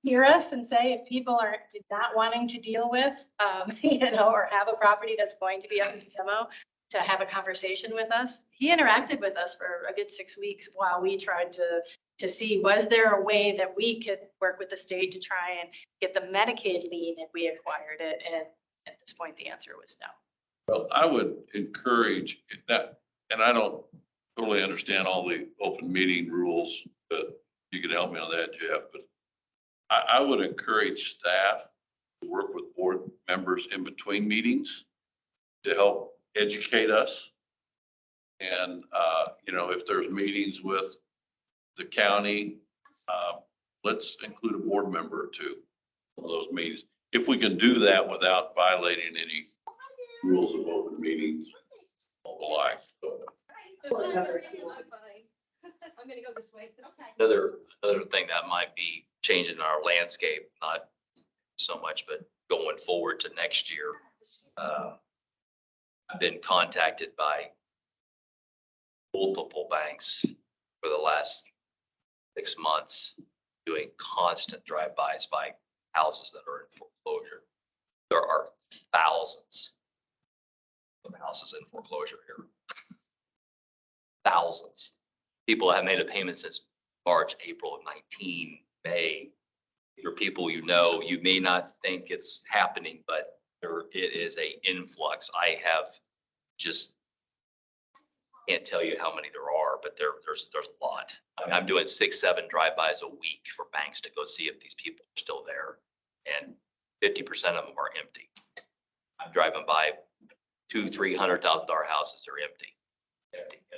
S2: hear us and say, if people are not wanting to deal with, or have a property that's going to be up in demo, to have a conversation with us. He interacted with us for a good 6 weeks while we tried to see, was there a way that we could work with the state to try and get the Medicaid lien if we acquired it? And at this point, the answer was no.
S1: Well, I would encourage that, and I don't totally understand all the open meeting rules, but you can help me on that, Jeff. But I would encourage staff to work with board members in between meetings to help educate us. And, if there's meetings with the county, let's include a board member or two in those meetings. If we can do that without violating any rules of open meetings, all the like.
S10: I'm gonna go this way.
S3: Another thing that might be changing our landscape, not so much, but going forward to next year. I've been contacted by multiple banks for the last 6 months, doing constant drive-bys by houses that are in foreclosure. There are thousands of houses in foreclosure here. Thousands. People have made a payment since March, April of 19, May. For people you know, you may not think it's happening, but it is a influx. I have just can't tell you how many there are, but there's a lot. I mean, I'm doing 6, 7 drive-bys a week for banks to go see if these people are still there, and 50% of them are empty. I'm driving by $200,000-$300,000 houses. They're empty.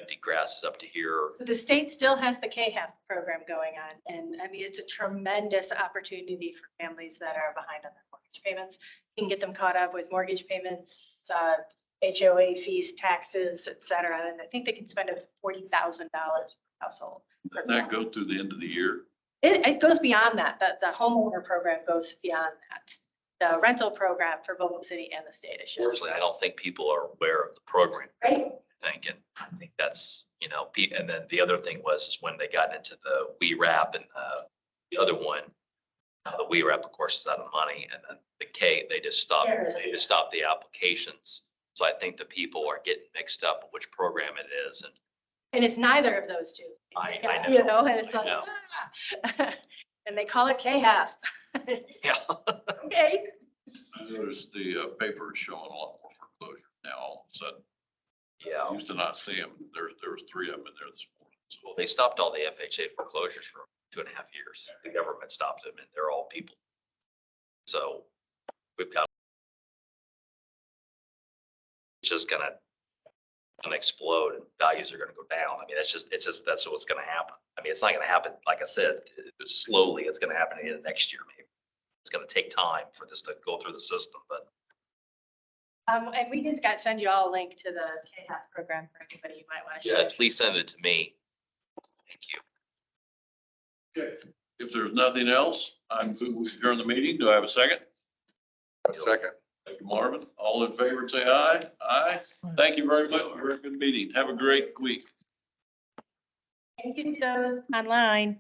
S3: Empty grass is up to here.
S2: So the state still has the KHAP program going on. And I mean, it's a tremendous opportunity for families that are behind on their mortgage payments. You can get them caught up with mortgage payments, HOA fees, taxes, et cetera. And I think they can spend up to $40,000 per household.
S1: Doesn't that go through the end of the year?
S2: It goes beyond that. The homeowner program goes beyond that. The rental program for both the city and the state is.
S3: Unfortunately, I don't think people are aware of the program.
S2: Right.
S3: I think that's, and then the other thing is when they got into the WERAP and the other one, the WERAP, of course, is out of money, and then the K, they just stopped the applications. So I think the people are getting mixed up which program it is,
S2: And it's neither of those two.
S3: I
S2: You
S3: know.
S2: know, and it's
S3: I
S2: like,
S3: know.
S2: and they call it K-half.
S3: Yeah.
S2: Okay.
S1: I noticed the paper is showing a lot more foreclosure now all of a sudden.
S3: Yeah.
S1: I used to not see them. There was 3 of them in there this morning. So
S3: Well, they stopped all the FHA foreclosures for 2.5 years. The government stopped them and they're all people. So we've got, it's just gonna explode and values are gonna go down. I mean, that's what's gonna happen. I mean, it's not gonna happen, like I said, slowly. It's gonna happen in the next year, maybe. It's gonna take time for this to go through the system, but
S2: And we just send you all a link to the K-half program for anybody you might want to
S3: yeah,
S2: share.
S3: please send it to me. Thank you.
S1: okay. If there's nothing else, I'm moving to adjourn the meeting. Do I have a second?
S6: A second.
S1: Thank you, Marvin. All in favor, say aye. Aye. Thank you very much for a good meeting. Have a great week.
S2: Thank you to those online.